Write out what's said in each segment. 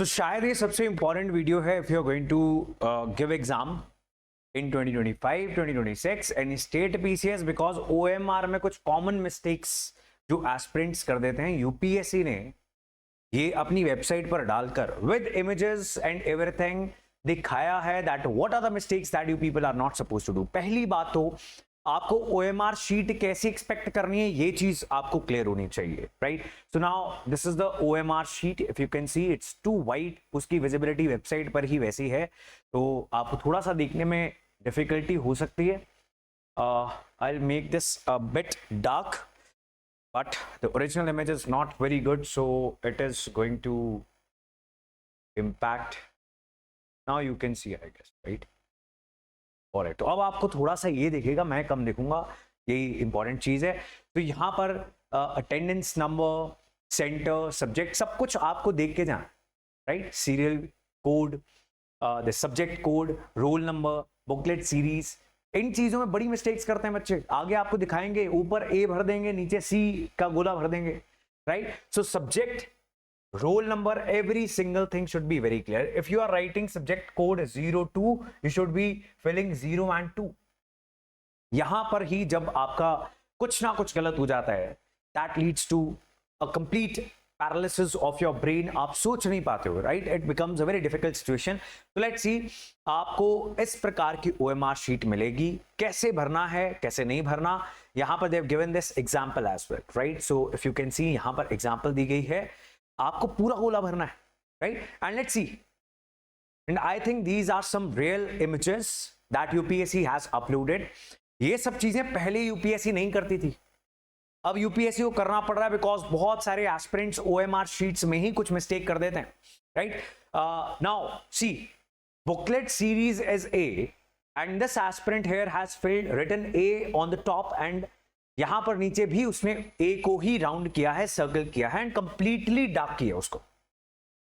तो शायद ये सबसे इंपॉर्टेंट वीडियो है if you are going to give exam in 2025 2026 and state PCS, because OMR में कुछ कॉमन मिस्टेक्स जो एस्पिरेंट्स कर देते हैं, यूपीएससी ने ये अपनी वेबसाइट पर डालकर विद इमेजेस एंड एवरीथिंग दिखाया है that what are the mistakes that you people are not suppose to do. पहली बात तो आपको ओएमआर शीट कैसी एक्सपेक्ट करनी है ये चीज आपको क्लियर होनी चाहिए, right. So now this is the OMR sheet, if you can see it's too white, उसकी विजिबिलिटी वेबसाइट पर ही वैसी है, तो आपको थोड़ा सा देखने में डिफिकल्टी हो सकती है। I will make this a bit dark, but the original image is not very good, so it is going to impact. Now you can see, I guess, right? Alright, तो अब आपको थोड़ा सा ये दिखेगा, मैं कम देखूंगा, यही इंपॉर्टेंट चीज है। तो यहाँ पर अटेंडेंस नंबर, सेंटर, सब्जेक्ट, सब कुछ आपको देख के जाना, right. Serial code, the subject code, roll number, booklet series, इन चीजों में बड़ी मिस्टेक्स करते हैं बच्चे। आगे आपको दिखाएंगे, ऊपर ए भर देंगे, नीचे सी का गोला भर देंगे, right. So subject, roll number, every single thing should be very clear. If you are writing subject code 02, you should be filling 0 and 2. यहां पर ही जब आपका कुछ ना कुछ गलत हो जाता है, that leads to a complete paralysis of your brain. आप सोच नहीं पाते हो, right? It becomes a very difficult situation. So let's see, आपको इस प्रकार की OMR शीट मिलेगी, कैसे भरना है, कैसे नहीं भरना। यहां पर they've given this example as well, right? So if you can see, यहां पर example दी गई है, आपको पूरा गोला भरना है, right? And let's see. And I think these are some real images that UPSC has uploaded. ये सब चीजें पहले यूपीएससी नहीं करती थी, अब यूपीएससी को करना पड़ रहा है बिकॉज बहुत सारे एस्पिरेंट्स ओएमआर शीट्स में ही कुछ मिस्टेक कर देते हैं, right. Now see, booklet series is A and this aspirant here has filled written A on the top, and यहां पर नीचे भी उसने ए को ही राउंड किया है, सर्कल किया है एंड कंप्लीटली डार्क किया उसको।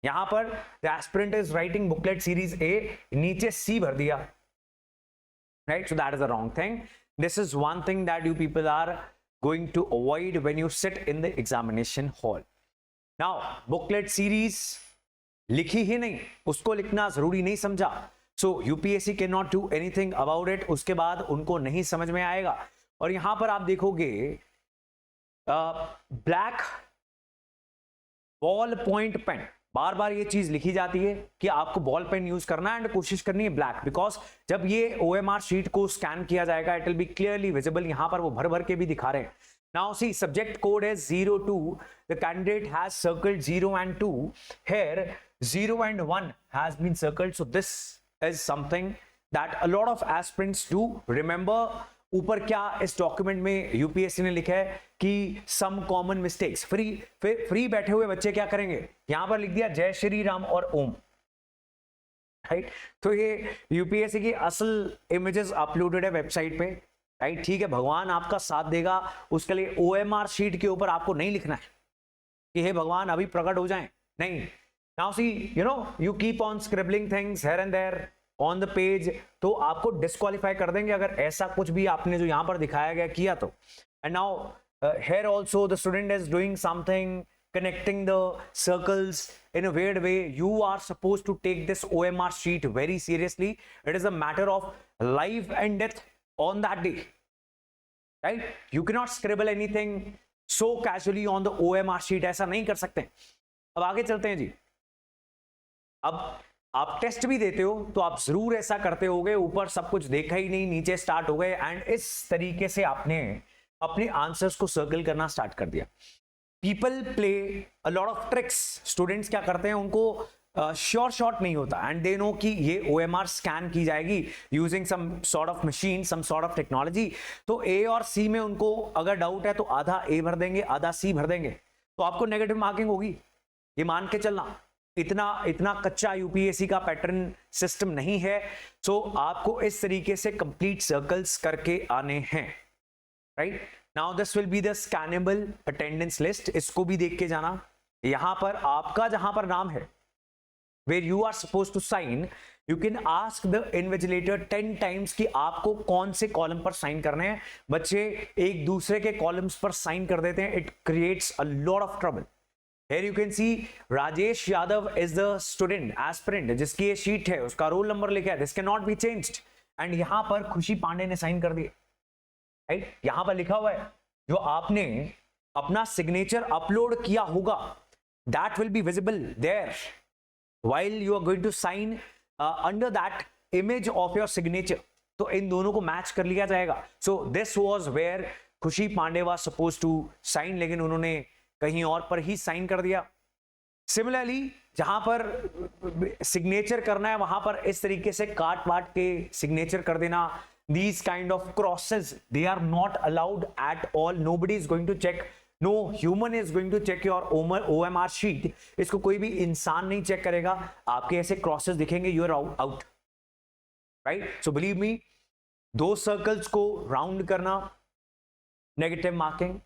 यहां पर the aspirant is writing booklet series A, नीचे सी भर दिया, right. So that is a wrong thing. This is one thing that you people are going to avoid when you sit in the examination hall. Now, booklet series लिखी ही नहीं, उसको लिखना जरूरी नहीं समझा, so UPSC cannot do anything about it. उसके बाद उनको नहीं समझ में आएगा। और यहां पर आप देखोगे ब्लैक बॉल पॉइंट पेन, बार बार ये चीज लिखी जाती है कि आपको बॉल पेन यूज करना है एंड कोशिश करनी है ब्लैक, बिकॉज जब ये ओएमआर शीट को स्कैन किया जाएगा it will be clearly visible. यहां पर वो भर भर के भी दिखा रहे हैं। Now see, subject code is 02, the candidate has circled 0 and 2, here 0 and 1 has been circled, so this is something that a lot of aspirants do remember. ऊपर क्या इस डॉक्यूमेंट में यूपीएससी ने लिखा है कि सम कॉमन मिस्टेक्स। फ्री बैठे हुए बच्चे क्या करेंगे, यहां पर लिख दिया जय श्री राम और ओम, राइट। तो ये यूपीएससी की असल इमेजेस अपलोडेड है वेबसाइट पे, राइट। ठीक है, भगवान आपका साथ देगा, उसके लिए ओएमआर शीट के ऊपर आपको नहीं लिखना है कि हे भगवान अभी प्रकट हो जाएं, नहीं। Now see, you keep on scribbling things here and there on the page, तो आपको डिस्क्वालीफाई कर देंगे अगर ऐसा कुछ भी आपने जो यहां पर दिखाया गया किया तो। And now here also the student is doing something, connecting the circles in a weird way. You are supposed to take this OMR sheet very seriously. It is a matter of life and death on that day, right? You cannot scribble anything so casually on the OMR sheet. ऐसा नहीं कर सकते। अब आगे चलते हैं जी। अब आप टेस्ट भी देते हो तो आप जरूर ऐसा करते होगे, ऊपर सब कुछ देखा ही नहीं, नीचे स्टार्ट हो गए एंड इस तरीके से आपने अपने आंसर्स को सर्कल करना स्टार्ट कर दिया। People play a lot of tricks. Students क्या करते हैं, उनको श्योर शॉट नहीं होता एंड दे नो कि ये ओएमआर स्कैन की जाएगी using some sort of machine, some sort of technology. तो ए और सी में उनको अगर डाउट है तो आधा ए भर देंगे, आधा सी भर देंगे, तो आपको नेगेटिव मार्किंग होगी, ये मान के चलना। इतना कच्चा यूपीएससी का पैटर्न सिस्टम नहीं है। सो आपको इस तरीके से कंप्लीट सर्कल्स करके आने हैं, right. Now this will be the scannable attendance list, इसको भी देख के जाना। यहां पर आपका जहां पर नाम है, where you are supposed to sign, you can ask the invigilator 10 times कि आपको कौन से कॉलम पर साइन करने हैं। बच्चे एक दूसरे के कॉलम्स पर साइन कर देते हैं, it creates a lot of trouble, Here you can see Rajesh Yadav is the student aspirant जिसकी ये शीट है, उसका रोल नंबर लिखा है, this cannot be changed. And यहां पर खुशी पांडे ने साइन कर दिया, राइट? यहां पर लिखा हुआ है जो आपने अपना सिग्नेचर अपलोड किया होगा, that will be visible there while you are going to sign under that image of your signature. तो इन दोनों को मैच कर लिया जाएगा. So this was where खुशी Pandey was supposed to sign, लेकिन उन्होंने कहीं और पर ही साइन कर दिया. सिमिलरली जहां पर सिग्नेचर करना है वहां पर इस तरीके से काट वाट के सिग्नेचर कर देना. These kind of crosses, they are not allowed at all. Nobody is going to check. No human is going to check your OMR sheet. इसको कोई भी इंसान नहीं चेक करेगा. आपके ऐसे क्रॉसेस दिखेंगे, you are out, right? So believe me, दो सर्कल्स को राउंड करना, negative marking,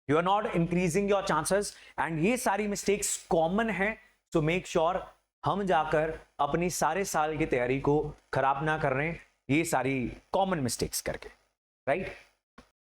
you are not increasing your chances. and ये सारी मिस्टेक्स कॉमन है. so make sure हम जाकर अपनी सारे साल की तैयारी को खराब ना कर रहे हैं ये सारी कॉमन मिस्टेक्स करके, राइट?